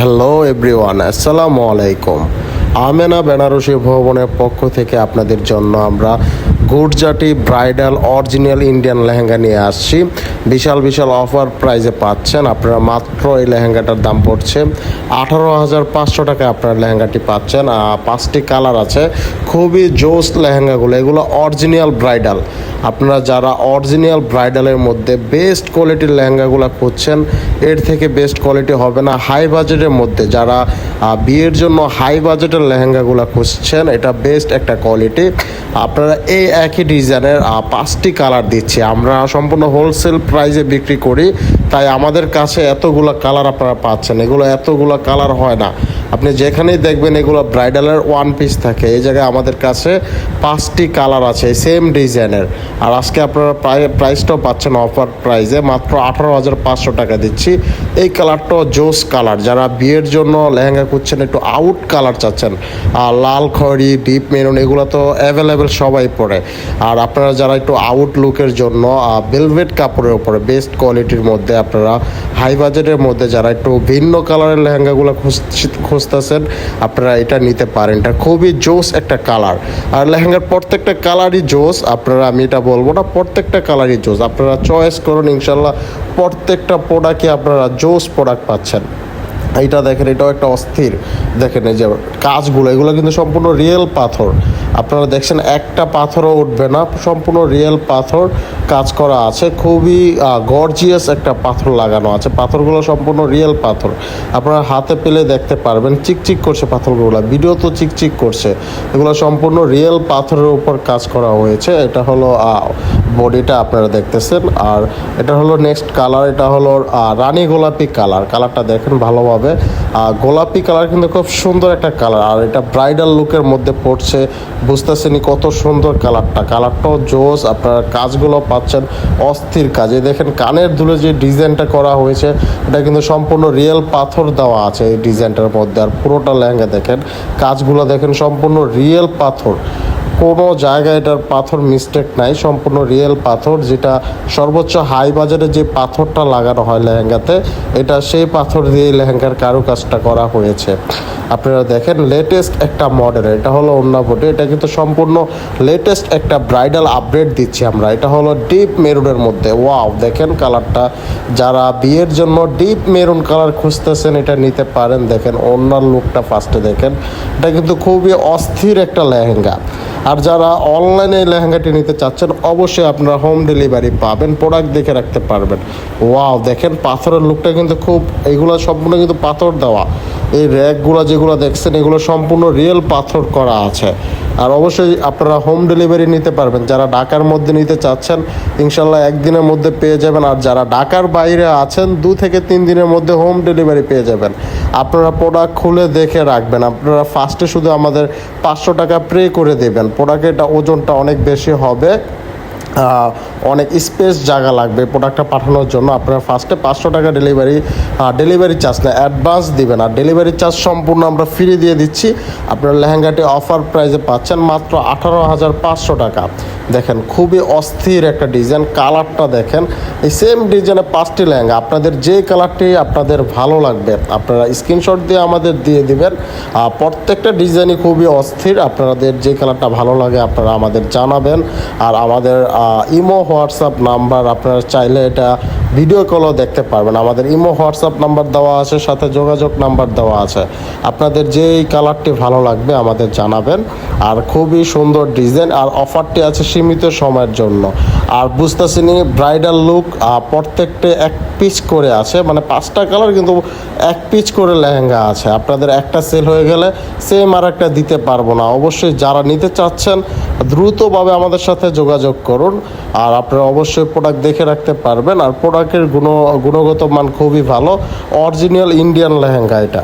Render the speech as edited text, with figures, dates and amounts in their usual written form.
Hello everyone, আসসালামু আলাইকুম। আমেনা বেনারসি ভবনের পক্ষ থেকে আপনাদের জন্য আমরা Gujarati bridal original Indian lehenga নিয়ে আসছি। বিশাল বিশাল অফার প্রাইজে পাচ্ছেন আপনারা। মাত্র এই লেহেঙ্গাটার দাম পড়ছে 18,500 টাকায় আপনার লেহেঙ্গাটি পাচ্ছেন। 5টি কালার আছে, খুবই জোস লেহেঙ্গাগুলো। এগুলো অরিজিনাল ব্রাইডাল। আপনারা যারা অরিজিনাল ব্রাইডালের মধ্যে বেস্ট কোয়ালিটির লেহেঙ্গাগুলো খুঁজছেন, এর থেকে বেস্ট কোয়ালিটি হবে না। হাই বাজেটের মধ্যে যারা বিয়ের জন্য হাই বাজেটের লেহেঙ্গাগুলো খুঁজছেন, এটা বেস্ট একটা কোয়ালিটি। আপনারা এই একই ডিজাইনের 5টি কালার দিচ্ছি। আমরা সম্পূর্ণ হোলসেল প্রাইসে বিক্রি করি, তাই আমাদের কাছে এতগুলো কালার আপনারা পাচ্ছেন। এগুলো এতগুলো কালার হয় না। আপনি যেখানেই দেখবেন এগুলো ব্রাইডালের ওয়ান পিস থাকে। এই জায়গায় আমাদের কাছে 5টি কালার আছে সেম ডিজাইনের। আর আজকে আপনারা প্রাইসটাও পাচ্ছেন অফার প্রাইসে, মাত্র 18,500 টাকা দিচ্ছি। এই কালারটাও জোস কালার। যারা বিয়ের জন্য লেহেঙ্গা খুঁজছেন, একটু আউট কালার চাচ্ছেন, লাল খয়েরি, ডিপ মেরুন, এগুলো তো অ্যাভেলেবেল সবাই পরে। আর আপনারা যারা একটু আউট লুকের জন্য ভেলভেট কাপড়ের উপরে বেস্ট কোয়ালিটির মধ্যে, আপনারা হাই বাজেটের মধ্যে যারা একটু ভিন্ন কালারের লেহেঙ্গাগুলো খুঁজতেছেন, আপনারা এটা নিতে পারেন। এটা খুবই জোস একটা কালার। আর লেহেঙ্গার প্রত্যেকটা কালারই জোস। আপনারা, আমি এটা বলবো না, প্রত্যেকটা কালারই জোস। আপনারা চয়েস করুন, ইনশাল্লাহ প্রত্যেকটা প্রোডাক্টই আপনারা জোস প্রোডাক্ট পাচ্ছেন। এইটা দেখেন, এটাও একটা অস্থির। দেখেন এই যে কাজগুলো, এগুলো কিন্তু সম্পূর্ণ রিয়েল পাথর। আপনারা দেখছেন একটা পাথরও উঠবে না, সম্পূর্ণ রিয়েল পাথর কাজ করা আছে। খুবই গর্জিয়াস একটা পাথর লাগানো আছে। পাথরগুলো সম্পূর্ণ রিয়েল পাথর। আপনারা হাতে পেলে দেখতে পারবেন, চিকচিক করছে পাথরগুলো, ভিডিও তো চিকচিক করছে। এগুলো সম্পূর্ণ রিয়েল পাথরের উপর কাজ করা হয়েছে। এটা হলো বডিটা আপনারা দেখতেছেন। আর এটা হলো নেক্সট কালার, এটা হলো রানী গোলাপি কালার। কালারটা দেখেন ভালোভাবে। গোলাপি কালার কিন্তু খুব সুন্দর একটা কালার। আর এটা ব্রাইডাল লুকের মধ্যে পড়ছে, বুঝতেছেনই কত সুন্দর কালারটা। কালারটাও জোস। আপনারা কাজগুলো পাচ্ছেন অস্থির কাজে। দেখেন কানের দুলে যে ডিজাইনটা করা হয়েছে, এটা কিন্তু সম্পূর্ণ রিয়েল পাথর দেওয়া আছে এই ডিজাইনটার মধ্যে। আর পুরোটা লেহেঙ্গা দেখেন, কাজগুলো দেখেন সম্পূর্ণ রিয়েল পাথর। কোনো জায়গায় এটার পাথর মিস্টেক নাই, সম্পূর্ণ রিয়েল পাথর। যেটা সর্বোচ্চ হাই বাজারে যে পাথরটা লাগানো হয় লেহেঙ্গাতে, এটা সেই পাথর দিয়ে লেহেঙ্গার কারুকাজটা করা হয়েছে। আপনারা দেখেন লেটেস্ট একটা মডেল। এটা হলো ওড়না বডি। এটা কিন্তু সম্পূর্ণ লেটেস্ট একটা ব্রাইডাল আপডেট দিচ্ছি আমরা। এটা হলো ডিপ মেরুনের মধ্যে। ওয়াও, দেখেন কালারটা। যারা বিয়ের জন্য ডিপ মেরুন কালার খুঁজতেছেন, এটা নিতে পারেন। দেখেন ওড়নার লুকটা ফার্স্টে দেখেন। এটা কিন্তু খুবই অস্থির একটা লেহেঙ্গা। আর যারা অনলাইনে এই লেহেঙ্গাটি নিতে চাচ্ছেন, অবশ্যই আপনারা হোম ডেলিভারি পাবেন, প্রোডাক্ট দেখে রাখতে পারবেন। ওয়াও, দেখেন পাথরের লুকটা কিন্তু খুব, এগুলো সম্পূর্ণ কিন্তু পাথর দেওয়া। এই র্যাকগুলো যেগুলো দেখছেন, এগুলো সম্পূর্ণ রিয়েল পাথর করা আছে। আর অবশ্যই আপনারা হোম ডেলিভারি নিতে পারবেন। যারা ঢাকার মধ্যে নিতে চাচ্ছেন, ইনশাল্লাহ একদিনের মধ্যে পেয়ে যাবেন। আর যারা ঢাকার বাইরে আছেন, 2 থেকে 3 দিনের মধ্যে হোম ডেলিভারি পেয়ে যাবেন। আপনারা প্রোডাক্ট খুলে দেখে রাখবেন। আপনারা ফার্স্টে শুধু আমাদের 500 টাকা পে করে দেবেন। প্রোডাক্টের ওজনটা অনেক বেশি হবে, অনেক স্পেস জায়গা লাগবে প্রোডাক্টটা পাঠানোর জন্য। আপনারা ফার্স্টে 500 টাকা ডেলিভারি চার্জ না, অ্যাডভান্স দিবেন। আর ডেলিভারি চার্জ সম্পূর্ণ আমরা ফ্রি দিয়ে দিচ্ছি। আপনার লেহেঙ্গাটি অফার প্রাইসে পাচ্ছেন মাত্র 18,500 টাকা। দেখেন খুবই অস্থির একটা ডিজাইন। কালারটা দেখেন, এই সেম ডিজাইনে 5টি লেহেঙ্গা। আপনাদের যে কালারটি আপনাদের ভালো লাগবে, আপনারা স্ক্রিনশট দিয়ে আমাদের দিয়ে দিবেন। প্রত্যেকটা ডিজাইনই খুবই অস্থির। আপনাদের যে কালারটা ভালো লাগে আপনারা আমাদের জানাবেন। আর আমাদের ইমো হোয়াটসঅ্যাপ নাম্বার, আপনারা চাইলে এটা ভিডিও কলও দেখতে পারবেন। আমাদের ইমো হোয়াটসঅ্যাপ নাম্বার দেওয়া আছে, সাথে যোগাযোগ নাম্বার দেওয়া আছে। আপনাদের যেই কালারটি ভালো লাগবে আমাদের জানাবেন। আর খুবই সুন্দর ডিজাইন। আর অফারটি আছে সীমিত সময়ের জন্য। আর বুঝতেছিনি ব্রাইডাল লুক প্রত্যেকটা 1 পিস করে আছে, মানে 5টা কালার কিন্তু 1 পিস করে লেহেঙ্গা আছে। আপনাদের একটা সেল হয়ে গেলে সেম আর একটা দিতে পারবো না। অবশ্যই যারা নিতে চাচ্ছেন, দ্রুতভাবে আমাদের সাথে যোগাযোগ করুন। আর আপনারা অবশ্যই প্রোডাক্ট দেখে রাখতে পারবেন। আর প্রোডাক্টের গুণগত মান খুবই ভালো। অরিজিনাল ইন্ডিয়ান লেহেঙ্গা এটা।